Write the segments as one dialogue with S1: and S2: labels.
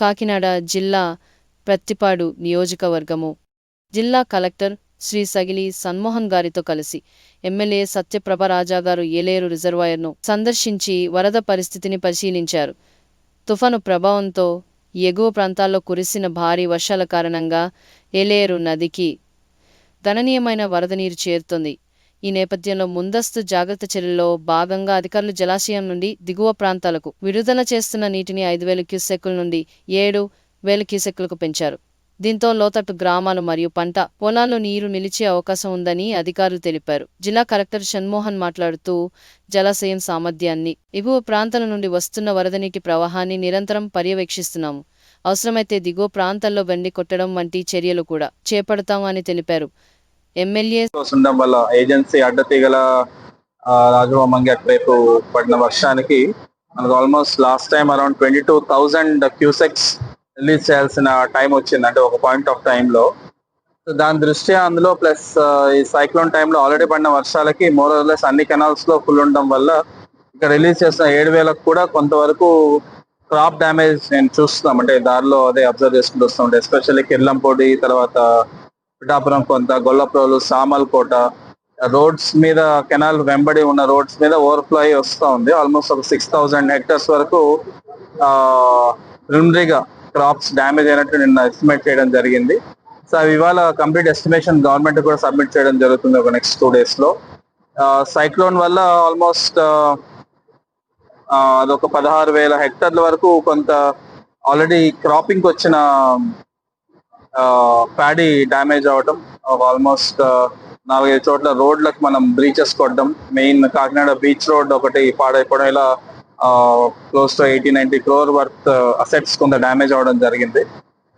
S1: కాకినాడ జిల్లా ప్రత్తిపాడు నియోజకవర్గము జిల్లా కలెక్టర్ శ్రీ సగిలి సన్మోహన్ గారితో కలిసి ఎమ్మెల్యే సత్యప్రభ రాజా గారు ఏలేరు రిజర్వాయర్ను సందర్శించి వరద పరిస్థితిని పరిశీలించారు. తుఫాను ప్రభావంతో ఎగువ ప్రాంతాల్లో కురిసిన భారీ వర్షాల కారణంగా ఏలేరు నదికి గణనీయమైన వరద నీరు చేరుతోంది. ఈ నేపథ్యంలో ముందస్తు జాగ్రత్త చర్యల్లో భాగంగా అధికారులు జలాశయం నుండి దిగువ ప్రాంతాలకు విడుదల చేస్తున్న నీటిని 5,000 క్యూసెక్కుల నుండి 7,000 క్యూసెక్కులకు పెంచారు. దీంతో లోతట్టు గ్రామాలు మరియు పంట పొలాల్లో నీరు నిలిచే అవకాశం ఉందని అధికారులు తెలిపారు. జిల్లా కలెక్టర్ షణ్మోహన్ మాట్లాడుతూ జలాశయం సామర్థ్యాన్ని, ఎగువ ప్రాంతాల నుండి వస్తున్న వరద నీటి ప్రవాహాన్ని నిరంతరం పర్యవేక్షిస్తున్నాము. అవసరమైతే దిగువ ప్రాంతాల్లో వెండి కొట్టడం వంటి చర్యలు కూడా చేపడతామని తెలిపారు. ఎమ్మెల్యే
S2: ఉండడం వల్ల ఏజెన్సీ అడ్డతీగల రాజవమంగి అటువైపు పడిన వర్షానికి మనకు almost last time around 22,000 cusecs release చేయాల్సిన టైం వచ్చింది, అంటే ఒక పాయింట్ ఆఫ్ టైంలో. దాని దృష్ట్యా అందులో ప్లస్ ఈ సైక్లోన్ టైంలో ఆల్రెడీ పడిన వర్షాలకి మోరర్లెస్ అన్ని కెనాల్స్ లో ఫుల్ ఉండడం వల్ల ఇక్కడ రిలీజ్ చేసిన 7,000 కూడా కొంతవరకు క్రాప్ డ్యామేజ్ నేను చూస్తున్నాం. అంటే దారిలో అదే అబ్జర్వ్ చేసుకుంటూ వస్తాం. ఎస్పెషల్లీ కిర్లంపొడి, తర్వాత పిఠాపురం, కొంత గొల్లప్రోలు, సామల్కోట రోడ్స్ మీద, కెనాల్ వెంబడి ఉన్న రోడ్స్ మీద ఓవర్ఫ్లో అయ్యి వస్తూ ఉంది. ఆల్మోస్ట్ ఒక 6,000 హెక్టర్స్ వరకు ప్రిలిమినరీగా క్రాప్స్ డ్యామేజ్ అయినట్టు నిన్న ఎస్టిమేట్ చేయడం జరిగింది. సో అవి ఇవాళ కంప్లీట్ ఎస్టిమేషన్ గవర్నమెంట్ కూడా సబ్మిట్ చేయడం జరుగుతుంది ఒక నెక్స్ట్ 2 days లో. సైక్లోన్ వల్ల ఆల్మోస్ట్ అదొక 16,000 హెక్టర్ల వరకు కొంత ఆల్రెడీ క్రాపింగ్ వచ్చిన ప్యాడీ డ్యామేజ్ అవడం, ఆల్మోస్ట్ 4-5 చోట్ల రోడ్లకు మనం బ్రీచెస్ కొట్టడం, మెయిన్ కాకినాడ బీచ్ రోడ్ ఒకటి పాడైపోవడం, ఇలా close to 80-90 crore worth assets కొంత డ్యామేజ్ అవడం జరిగింది.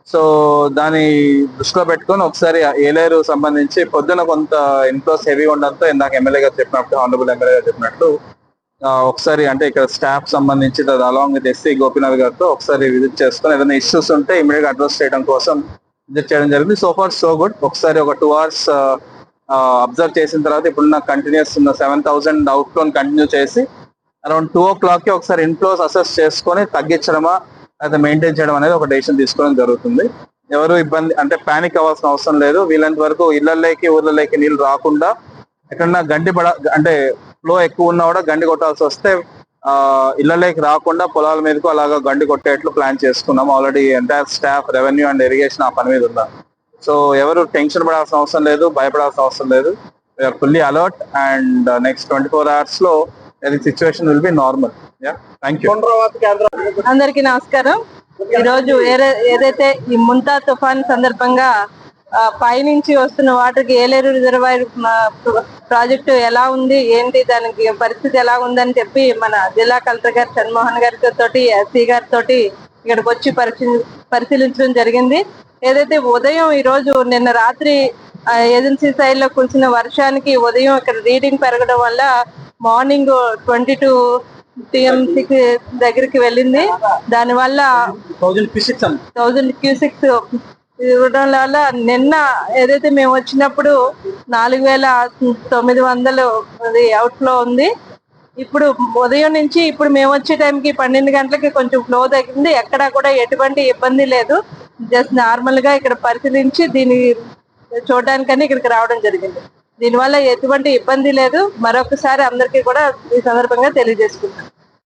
S2: సో దాన్ని దృష్టిలో పెట్టుకొని ఒకసారి ఏలేరు సంబంధించి పొద్దున కొంత ఇన్ఫ్లోస్ హెవీ ఉండడంతో ఇందాక ఎమ్మెల్యే గారు చెప్పినట్టు, ఆనరబుల్ ఎమ్మెల్యే గారు చెప్పినట్టు ఒకసారి అంటే ఇక్కడ స్టాఫ్ సంబంధించి అలాంగ్ విత్ ఎస్సీ గోపీనాథ్ గారితో ఒకసారి విజిట్ చేసుకొని ఏదైనా ఇష్యూస్ ఉంటే ఇమీడియట్ అడ్రస్ చేయడం కోసం విజిట్ చేయడం జరిగింది. So far so good. ఒకసారి ఒక 2 hours అబ్జర్వ్ చేసిన తర్వాత ఇప్పుడున్న కంటిన్యూస్ ఉన్న 7,000 అవుట్ఫ్లోని కంటిన్యూ చేసి అరౌండ్ 2 o'clock ఒకసారి ఇన్ఫ్లోస్ అసెస్ చేసుకొని తగ్గించడమా లేదా మెయింటైన్ చేయడం అనేది ఒక డెసిషన్ తీసుకోవడం జరుగుతుంది. ఎవరు ఇబ్బంది అంటే ప్యానిక్ అవ్వాల్సిన అవసరం లేదు. వీళ్ళంత వరకు ఇళ్లలోకి ఊర్లలోకి నీళ్ళు రాకుండా ఎక్కడన్నా అంటే ఫ్లో ఎక్కువ ఉన్నా కూడా గండి కొట్టాల్సి వస్తే ఇళ్లలోకి రాకుండా పొలాల మీదకు అలాగా గండి కొట్టేట్లు ప్లాన్ చేసుకున్నాం. Already entire staff, revenue and irrigation ఆ పని మీద ఉన్నారు. సో ఎవరు టెన్షన్ పడాల్సిన అవసరం లేదు, భయపడాల్సిన అవసరం లేదు. We are fully alert and next 24 hours లో situation will be normal. Thank you.
S3: అందరికీ నమస్కారం. ఈరోజు ఏదైతే ఈ ముంతా తుఫాన్ సందర్భంగా పైనుంచి వస్తున్న వాటర్కి ఏలేరు రిజర్వాయర్ ప్రాజెక్టు ఎలా ఉంది, ఏంటి, దానికి పరిస్థితి ఎలా ఉందని చెప్పి మన జిల్లా కలెక్టర్ గారు షణ్మోహన్ గారితో, ఎస్సీ గారితో ఇక్కడికి వచ్చి పరిశీలించడం జరిగింది. ఏదైతే ఉదయం ఈరోజు నిన్న రాత్రి ఏజెన్సీ సైడ్ లో కురిసిన వర్షానికి ఉదయం ఇక్కడ రీడింగ్ పెరగడం వల్ల మార్నింగ్ 22 TMC దగ్గరికి వెళ్ళింది. దానివల్ల 1000 క్యూసెక్స్ ఇవ్వడం వల్ల నిన్న ఏదైతే మేము వచ్చినప్పుడు 4,900 అవుట్ఫ్లో ఉంది. ఇప్పుడు ఉదయం నుంచి ఇప్పుడు మేము వచ్చే టైంకి 12 గంటలకి కొంచెం ఫ్లో తగ్గింది. ఎక్కడా కూడా ఎటువంటి ఇబ్బంది లేదు. జస్ట్ నార్మల్ గా ఇక్కడ పరిశీలించి దీన్ని చూడడానికని ఇక్కడికి రావడం జరిగింది. దీనివల్ల ఎటువంటి ఇబ్బంది లేదు. మరొకసారి అందరికీ కూడా ఈ సందర్భంగా తెలియజేసుకుంటాం.